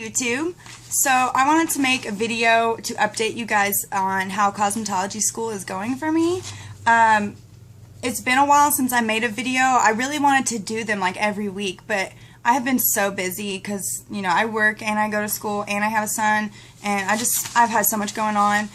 YouTube. So I wanted to make a video to update you guys on how cosmetology school is going for me. It's been a while since I made a video. I really wanted to do them like every week, but I have been so busy because, you know, I work and I go to school and I have a son, and I've had so much going on.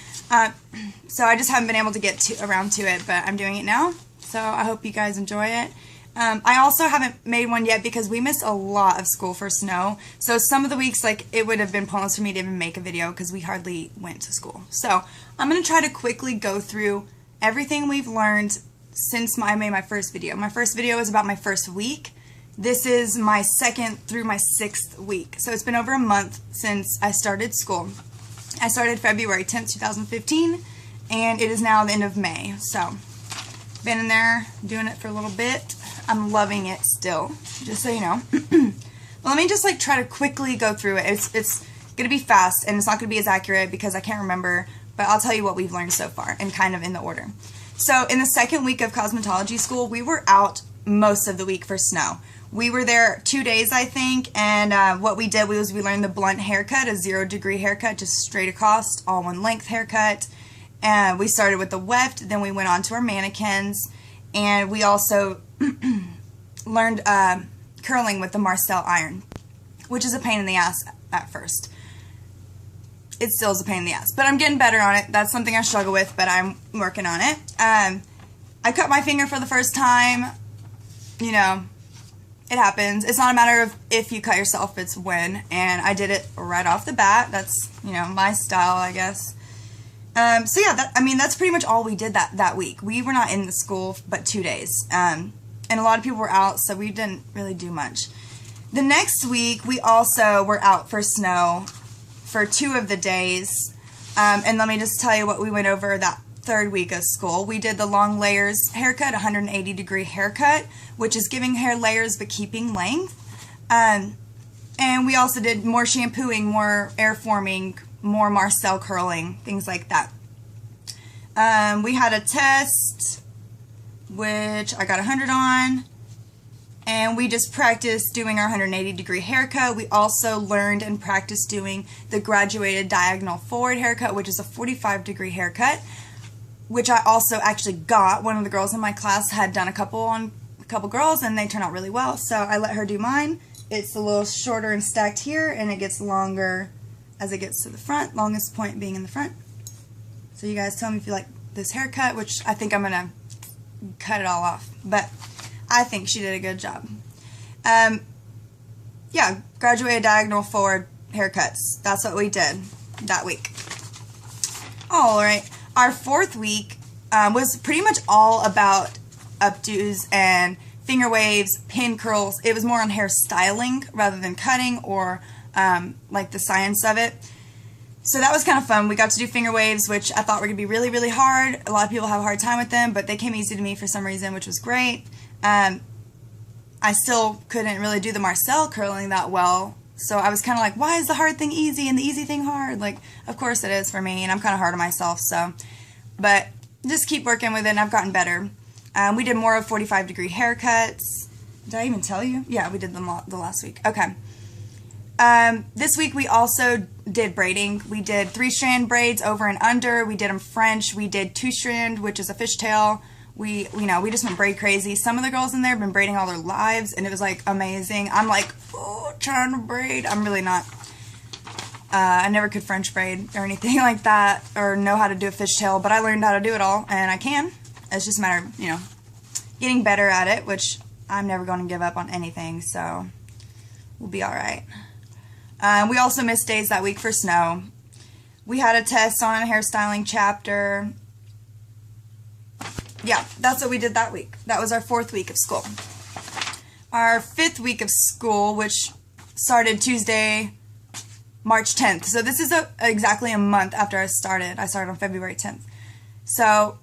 So I just haven't been able to get around to it, but I'm doing it now. So I hope you guys enjoy it. I also haven't made one yet because we missed a lot of school for snow. So some of the weeks, like, it would have been pointless for me to even make a video because we hardly went to school. So I'm going to try to quickly go through everything we've learned since I made my first video. My first video was about my first week. This is my second through my 6th week. So it's been over a month since I started school. I started February 10th, 2015, and it is now the end of May. So been in there doing it for a little bit. I'm loving it still, just so you know. Well, let me just like try to quickly go through it. It's going to be fast, and it's not going to be as accurate because I can't remember, but I'll tell you what we've learned so far and kind of in the order. So in the second week of cosmetology school, we were out most of the week for snow. We were there 2 days, I think, and what we did was we learned the blunt haircut, a 0-degree haircut, just straight across, all one length haircut. And we started with the weft, then we went on to our mannequins, and we also learned curling with the Marcel iron, which is a pain in the ass at first. It still is a pain in the ass, but I'm getting better on it. That's something I struggle with, but I'm working on it. I cut my finger for the first time. You know, it happens. It's not a matter of if you cut yourself, it's when, and I did it right off the bat. That's, you know, my style, I guess. So yeah, that's pretty much all we did that week. We were not in the school but 2 days, and a lot of people were out, so we didn't really do much. The next week, we also were out for snow for 2 of the days, and let me just tell you what we went over that third week of school. We did the long layers haircut, 180-degree haircut, which is giving hair layers but keeping length, and we also did more shampooing, more air forming, more Marcel curling, things like that. We had a test, which I got 100 on, and we just practiced doing our 180-degree haircut. We also learned and practiced doing the graduated diagonal forward haircut, which is a 45-degree haircut, which I also actually got. One of the girls in my class had done a couple on a couple girls, and they turned out really well, so I let her do mine. It's a little shorter and stacked here, and it gets longer as it gets to the front, longest point being in the front. So you guys tell me if you like this haircut, which I think I'm going to cut it all off, but I think she did a good job. Yeah, graduated diagonal forward haircuts. That's what we did that week. Alright, our fourth week was pretty much all about updos and finger waves, pin curls. It was more on hair styling rather than cutting or like the science of it. So that was kind of fun. We got to do finger waves, which I thought were going to be really, really hard. A lot of people have a hard time with them, but they came easy to me for some reason, which was great. I still couldn't really do the Marcel curling that well, so I was kind of like, why is the hard thing easy and the easy thing hard? Like, of course it is for me, and I'm kind of hard on myself, so. But just keep working with it, and I've gotten better. We did more of 45-degree haircuts. Did I even tell you? Yeah, we did them the last week. Okay. This week we also did braiding. We did 3-strand braids over and under. We did them French. We did 2-strand, which is a fishtail. We just went braid crazy. Some of the girls in there have been braiding all their lives, and it was like amazing. I'm like, oh, trying to braid. I'm really not. I never could French braid or anything like that, or know how to do a fishtail, but I learned how to do it all, and I can. It's just a matter of, you know, getting better at it, which I'm never going to give up on anything, so we'll be alright. We also missed days that week for snow. We had a test on a hairstyling chapter. Yeah, that's what we did that week. That was our 4th week of school. Our 5th week of school, which started Tuesday, March 10th. So this is exactly a month after I started. I started on February 10th. So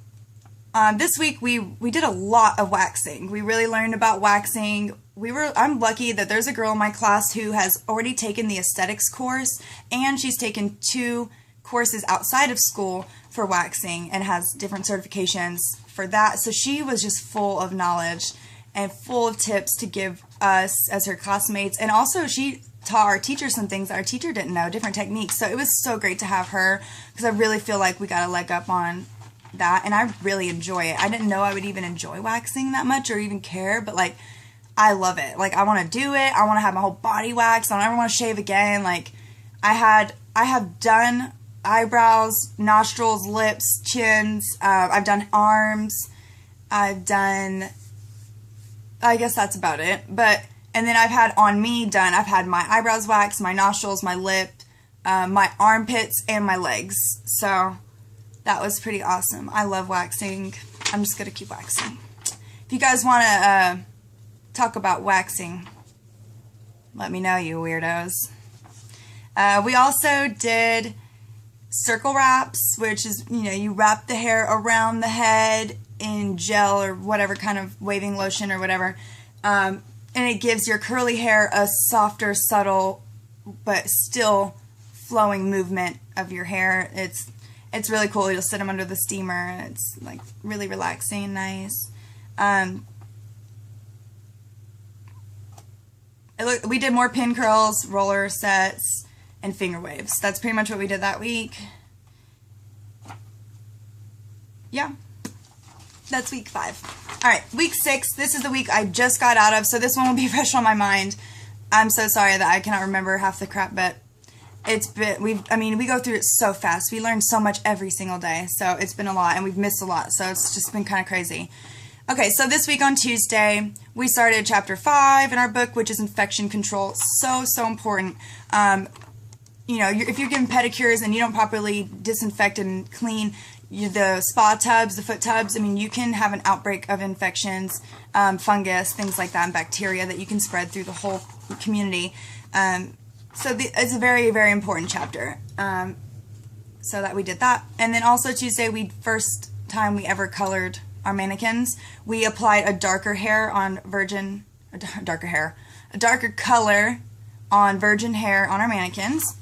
this week we did a lot of waxing. We really learned about waxing. I'm lucky that there's a girl in my class who has already taken the aesthetics course, and she's taken 2 courses outside of school for waxing and has different certifications for that. So she was just full of knowledge and full of tips to give us as her classmates, and also she taught our teacher some things that our teacher didn't know, different techniques. So it was so great to have her, because I really feel like we got a leg up on that, and I really enjoy it. I didn't know I would even enjoy waxing that much or even care, but like I love it. Like I want to do it. I want to have my whole body waxed. I don't ever want to shave again. Like I have done eyebrows, nostrils, lips, chins. I've done arms. I've done, I guess that's about it. But, and then I've had on me done, I've had my eyebrows waxed, my nostrils, my lip, my armpits, and my legs. So that was pretty awesome. I love waxing. I'm just going to keep waxing. If you guys want to talk about waxing, let me know, you weirdos. We also did circle wraps, which is, you know, you wrap the hair around the head in gel or whatever kind of waving lotion or whatever, and it gives your curly hair a softer, subtle, but still flowing movement of your hair. It's really cool. You'll sit them under the steamer. It's like really relaxing and nice. We did more pin curls, roller sets, and finger waves. That's pretty much what we did that week. Yeah, that's week 5. All right, week 6. This is the week I just got out of, so this one will be fresh on my mind. I'm so sorry that I cannot remember half the crap, but it's been, we go through it so fast. We learn so much every single day, so it's been a lot, and we've missed a lot, so it's just been kind of crazy. Okay, so this week on Tuesday, we started chapter 5 in our book, which is infection control. So important. You know, if you're getting pedicures and you don't properly disinfect and clean the spa tubs, the foot tubs, I mean, you can have an outbreak of infections, fungus, things like that, and bacteria that you can spread through the whole community. So it's a very, very important chapter. So that we did that. And then also Tuesday, first time we ever colored our mannequins. We applied a darker color on virgin hair on our mannequins.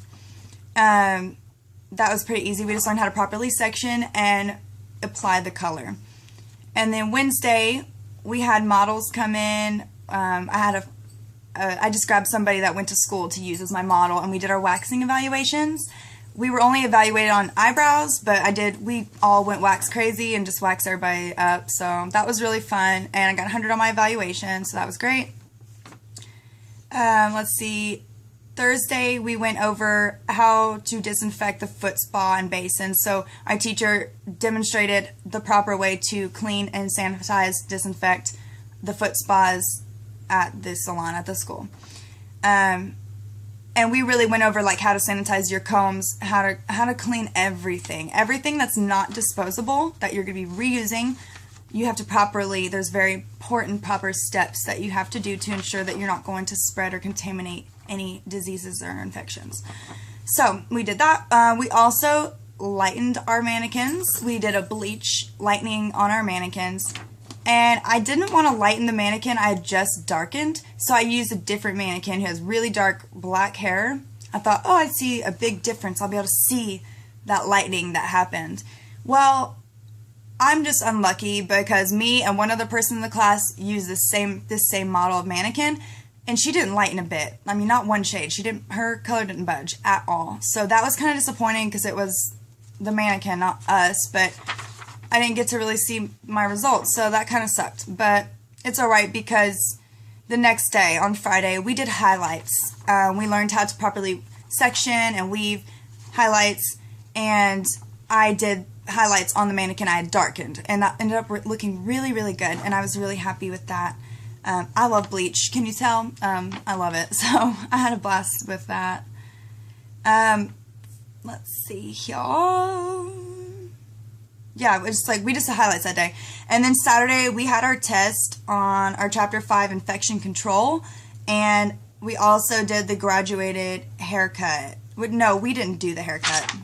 That was pretty easy. We just learned how to properly section and apply the color. And then Wednesday, we had models come in. I just grabbed somebody that went to school to use as my model, and we did our waxing evaluations. We were only evaluated on eyebrows, but we all went wax crazy and just waxed everybody up. So that was really fun, and I got 100 on my evaluation, so that was great. Let's see. Thursday, we went over how to disinfect the foot spa and basin. So our teacher demonstrated the proper way to clean and sanitize, disinfect the foot spas at the salon, at the school. And we really went over like how to sanitize your combs, how to clean everything that's not disposable, that you're going to be reusing. You have to there's very important proper steps that you have to do to ensure that you're not going to spread or contaminate any diseases or infections. So we did that. We also lightened our mannequins. We did a bleach lightening on our mannequins. And I didn't want to lighten the mannequin I had just darkened, so I used a different mannequin who has really dark black hair. I thought, oh, I'd see a big difference. I'll be able to see that lightening that happened. Well, I'm just unlucky because me and one other person in the class used this same model of mannequin, and she didn't lighten a bit. I mean, not one shade. Her color didn't budge at all. So that was kind of disappointing because it was the mannequin, not us, but I didn't get to really see my results, so that kind of sucked. But it's alright because the next day, on Friday, we did highlights. We learned how to properly section and weave highlights, and I did highlights on the mannequin I had darkened, and that ended up looking really, really good, and I was really happy with that. I love bleach. Can you tell? I love it, so I had a blast with that. Let's see here. Yeah, it was like we just had highlights that day. And then Saturday we had our test on our chapter 5 infection control, and we also did the graduated haircut. No, we didn't do the haircut.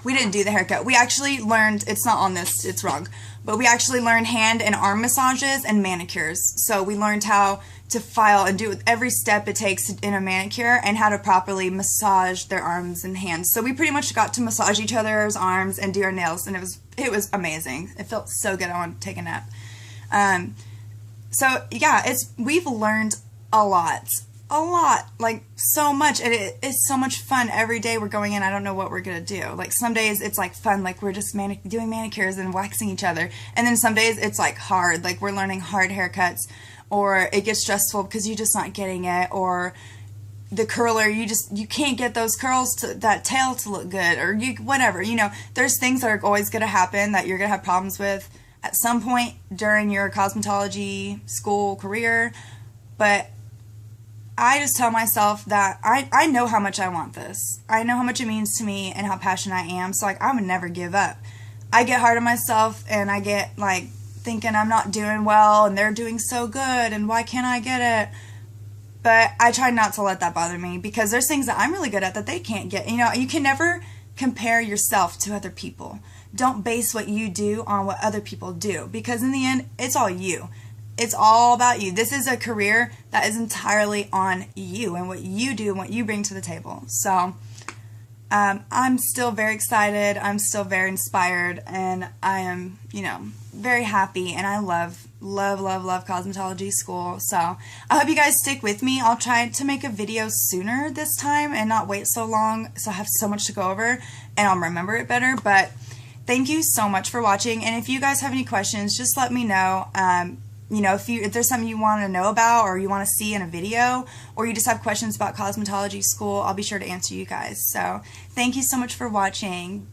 We didn't do the haircut. We actually learned, it's not on this, it's wrong, but we actually learned hand and arm massages and manicures. So we learned how to file and do every step it takes in a manicure and how to properly massage their arms and hands. So we pretty much got to massage each other's arms and do our nails, and it was amazing. It felt so good. I wanted to take a nap. So yeah, we've learned a lot. Like so much, and it's so much fun. Every day we're going in, I don't know what we're gonna do. Like some days it's like fun, like we're just doing manicures and waxing each other, and then some days it's like hard, like we're learning hard haircuts, or it gets stressful because you're just not getting it, or the curler, you can't get those curls to that tail to look good, or whatever, there's things that are always gonna happen that you're gonna have problems with at some point during your cosmetology school career. But I just tell myself that I know how much I want this. I know how much it means to me and how passionate I am. So, like, I would never give up. I get hard on myself, and I get, like, thinking I'm not doing well, and they're doing so good, and why can't I get it? But I try not to let that bother me, because there's things that I'm really good at that they can't get. You can never compare yourself to other people. Don't base what you do on what other people do, because in the end, it's all you. It's all about you. This is a career that is entirely on you and what you do and what you bring to the table. So I'm still very excited. I'm still very inspired, and I am, very happy, and I love cosmetology school. So I hope you guys stick with me. I'll try to make a video sooner this time and not wait so long, so I have so much to go over and I'll remember it better. But thank you so much for watching, and if you guys have any questions, just let me know. If there's something you want to know about, or you want to see in a video, or you just have questions about cosmetology school, I'll be sure to answer you guys. So thank you so much for watching.